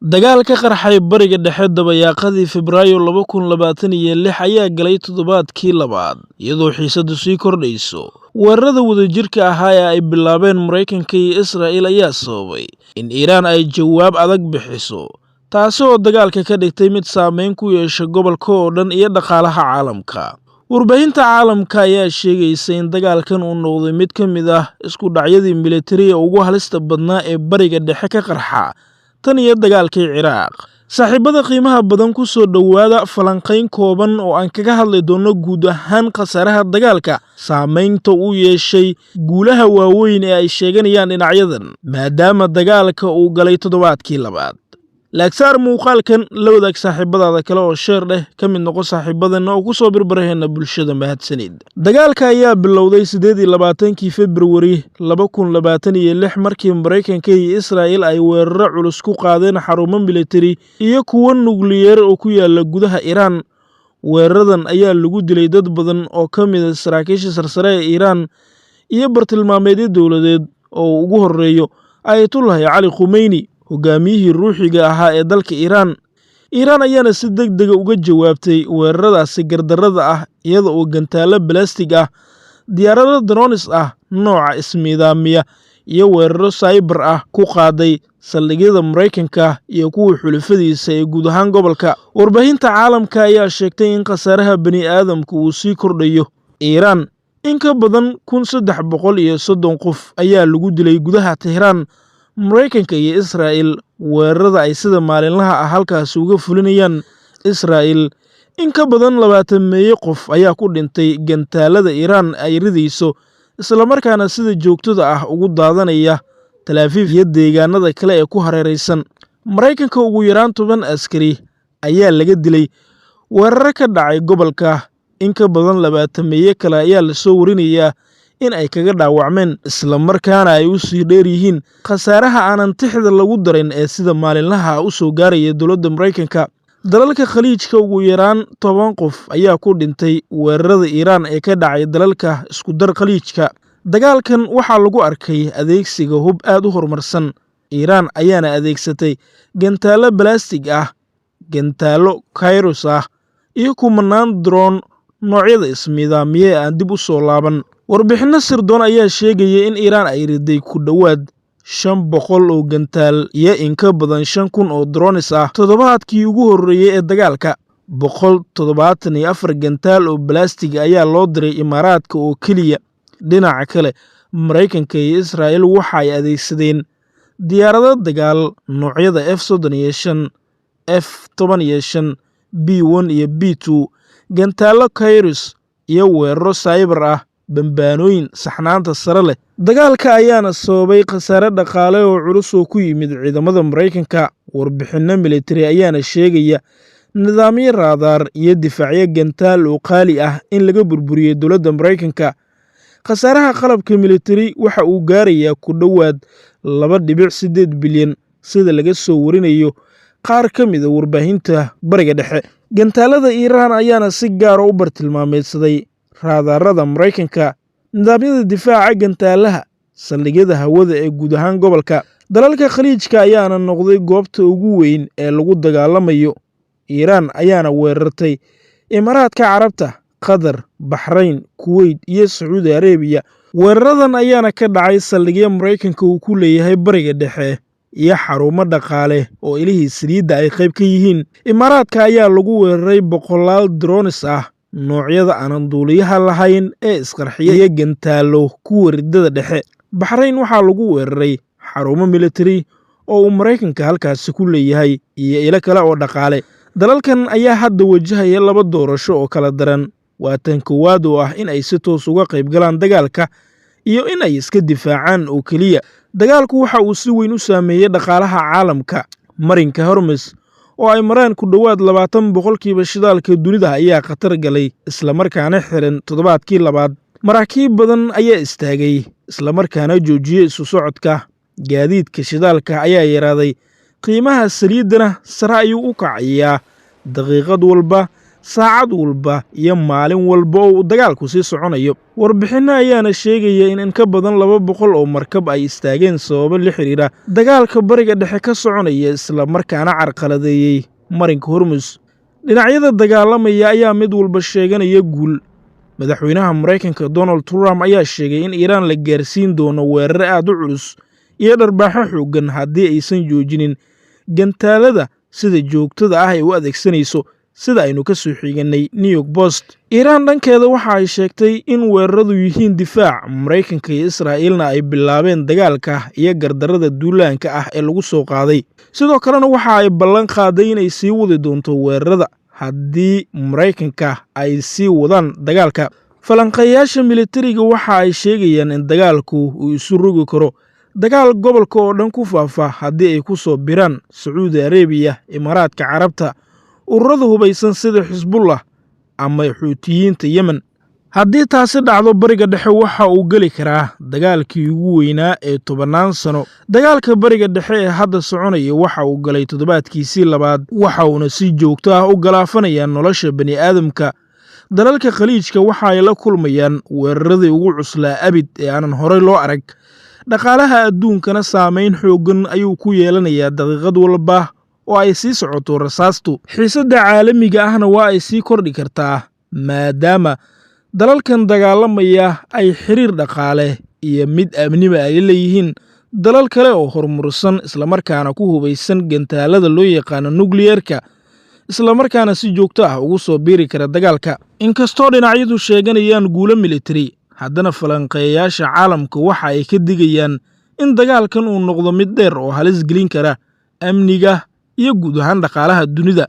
Dagaalka qarxay bariga dhexe dabayaaqadii Febraayo 2026 ayaa galay toddobaadkii labaad, iyadoo xiisaddu sii kordhayso. Weerarada wadajirka ahaa ee ay bilaabeen Maraykanka iyo Israa'iil ayaa sababay in Iiraan ay jawaab adag bixiso, taasi oo dagaalka ka dhigtay mid saameyn ku yeesha gobolka oo dhan iyo dhaqaalaha caalamka. Warbaahinta caalamka ayaa sheegaysa in dagaalkan uu noqday mid ka mid ah isku dhacyadii militari ee ugu halista badnaa ee bariga dhexe ka qarxa tan iyo dagaalkii Ciraaq. Saaxiibada qiimaha badan ku soo dhowaada falanqayn kooban oo aan kaga hadli doono guud ahaan khasaaraha dagaalka, saameynta uu yeeshay, guulaha waaweyn ee ay sheeganayaan dhinacyadan, maadaama dagaalka uu galay toddobaadkii labaad. Laagsaar muuqaalkan la wadaag saaxiibadaada kale oo sheer dheh, ka mid noqo saaxiibadana oo ku soo birbiraheena bulshada mahadsanid. Dagaalka ayaa bilowday 28 Februari 2026 markii Maraykanka iyo Israa'iil ay weeraro culus ku qaadeen xarumo militari iyo kuwo nukliyeer oo ku yaala gudaha Iiraan. Weeraradan ayaa lagu dilay dad badan oo ka mid ah saraakiisha sarsare ee Iiraan iyo bartilmaameedyo dowladeed oo ugu horeeyo Ayatollah Cali Khamenei, hogaamiyihii ruuxiga ahaa ee dalka Iiraan. Iiraan ayaana si degdeg ah uga jawaabtay weeraradaasi gardarrada ah iyada oo gantaalo balaastig ah, diyaarado drones ah nooca ismiidaamiya iyo weeraro cyber ah ku qaaday saldhigyada Maraykanka iyo kuwa xulafadiisa ee guud ahaan gobolka. Warbaahinta caalamka ayaa sheegtay in khasaaraha bani'aadamku uu sii kordhayo. Iiraan, in ka badan 1330 qof ayaa lagu dilay gudaha Tehraan. Maraykanka iyo Israa'iil, weerarada ay sida maalinlaha ah halkaasi uga fulinayaan Israa'iil, in ka badan 20 qof ayaa ku dhintay gantaalada Iiraan ay ridayso, isla markaana sida joogtada ah ugu daadanaya Tel Aviv iyo deegaanada kale ee ku hareeraysan. Maraykanka ugu yaraan 10 askari ayaa laga dilay weeraro ka dhacay gobolka, in ka badan 20 kale ayaa la soo warinayaa in ay kaga dhaawacmeen, isla markaana ay u sii dheer yihiin khasaaraha aanan tixda lagu darin ee sida maalinlaha u soo gaaraya dowladda Maraykanka. Dalalka Khaliijka, ugu yaraan 10 qof ayaa ku dhintay weerarada Iiraan ee ka dhacay dalalka isku dar Khaliijka. Dagaalkan waxaa lagu arkay adeegsiga hub aad u horumarsan. Iiraan ayaana adeegsatay gantaalo balaastig ah, gantaalo Kairos ah, iyo kumanaan drone noocyada ismiidaamiye aan dib u soo laaban. Warbixinno sirdoon ayaa sheegaya in Iiraan ay riday ku dhowaad 500 oo gantaal iyo in ka badan 5,000 oo drones ah toddobaadkii ugu horreeyay ee dagaalka. 174 gantaal oo balaastig ayaa loo diray Imaaraadka oo keliya. Dhinaca kale, Maraykanka iyo Israa'iil waxa ay adeegsadeen diyaarado dagaal noocyada F-35, F-15, B-1 iyo B-2, gantaalo Kairos iyo weeraro cyber ah, bambaanooyin saxnaanta sare leh. Dagaalka ayaana sababay khasaare dhaqaale oo culus oo ku yimid ciidamada Maraykanka. Warbixinno militari ayaana sheegaya nidaamyo raadaar iyo difaacyo gantaal oo qaali ah in laga burburiyey dowladda Maraykanka. Khasaaraha qalabka militari waxa uu gaarayaa ku dhowaad 2.8 bilyan sida laga soo warinayo qaar ka mid ah warbaahinta bariga dhexe. Gantaalada Iiraan ayaana si gaar ah u bartilmaameedsaday raadaarada Maraykanka, nidaamyada difaaca gantaalaha, saldhigyada hawada ee guud ahaan gobolka. Dalalka Khaliijka ayaana noqday goobta ugu weyn ee lagu dagaalamayo. Iiraan ayaana weerartay Imaaraadka Carabta, Qatar, Baxrayn, Kuwait iyo Sacuudi Arabiya. Weeraradan ayaana ka dhacay saldhigyo Maraykanka uu ku leeyahay bariga dhexe iyo xarumo dhaqaale oo ilihii saliidda ay qayb ka yihiin. Imaaraadka ayaa lagu weeraray boqolaal drones ah, noocyada aanan duuliyaha lahayn ee isqarxiya iyo gantaalo kuwa riddada dhexe. Baxrayn waxaa lagu weeraray xarumo militari oo uu Maraykanka halkaasi ku leeyahay iyo ilo kale oo dhaqaale. Dalalkan ayaa hadda wajahaya 2 doorasho oo kala daran. Waa tan koowaad oo ah in ay si toos uga qayb galaan dagaalka iyo in ay iska difaacaan oo keliya. Dagaalku waxa uu si weyn u saameeyey dhaqaalaha caalamka. Marinka Hormuz oo ay maraan ku dhowaad 20% shidaalka dunida ayaa khatar galay, isla markaana xiran toddobaadkii labaad. Maraakiib badan ayaa istaagay, isla markaana joojiyey isu socodka. Gaadiidka shidaalka ayaa yaraaday, qiimaha saliiddana sare ayuu u kacayaa daqiiqad walba. saacad walba iyo maalin walba oo uu dagaalku sii soconayo. Warbixinno ayaana sheegaya in ka badan 200 oo markab ay istaageen sababo la xiriira dagaalka bariga dhexe ka soconaya isla markaana carqaladeeyay marinka Hormuz. Dhinacyada dagaalamaya ayaa mid walba sheeganaya guul. Madaxweynaha Mareykanka Donald Trump ayaa sheegay in Iiraan la gaarsiin doono weerar aad u culus iyo dharbaaxo xooggan haddii aysan joojinin gantaalada sida joogtada ah ay u adeegsanayso, sida aynu ka soo xiganay New York Post. Iiraan dhankeeda waxa ay sheegtay in weeraradu yihiin difaac, Mareykanka iyo Israa'iilna ay bilaabeen dagaalka iyo gardarrada duulaanka ah ee lagu soo qaaday. Sidoo kalena waxa ay ballan qaaday inay sii wadi doonto weerarada haddii Mareykanka ay sii wadaan dagaalka. Falanqeeyaasha militariga waxa ay sheegayaan in dagaalku uu isu rogi karo dagaal gobolka oo dhan ku faafa haddii ay ku soo biraan Sacuudi Arabiya, Imaaraadka Carabta, ururada hubaysan sida Xisbullah ama Xuutiyiinta Yemen. Haddii taasi dhacdo, bariga dhexe waxa uu geli karaa dagaalkii ugu weynaa ee 10 sano. Dagaalka bariga dhexe ee hadda soconaya waxa uu galay toddobaadkiisii labaad, waxa uuna si joogto ah u galaafanaya nolosha bani'aadamka. Dalalka khaliijka waxa ay la kulmayaan weeraradii ugu cuslaa abid ee aanan horey loo arag. Dhaqaalaha adduunkana saameyn xooggan ayuu ku yeelanayaa daqiiqad walba oo ay sii socoto rasaastu. Xiisadda caalamiga ahna waa ay sii kordhi kartaa maadaama dalalkan dagaalamaya ay xiriir dhaqaale iyo mid amniba ay leeyihiin dalal kale oo horumarsan islamarkaana ku hubaysan gantaalada loo yaqaano nukliyeerka, islamarkaana si joogto ah ugu soo biiri kara dagaalka. Inkastoo dhinacyadu sheeganayaan guulo militari, haddana falanqeeyaasha caalamka waxa ay ka digayaan in dagaalkan uu noqdo mid dheer oo halis gelin kara amniga iyo guud ahaan dhaqaalaha dunida.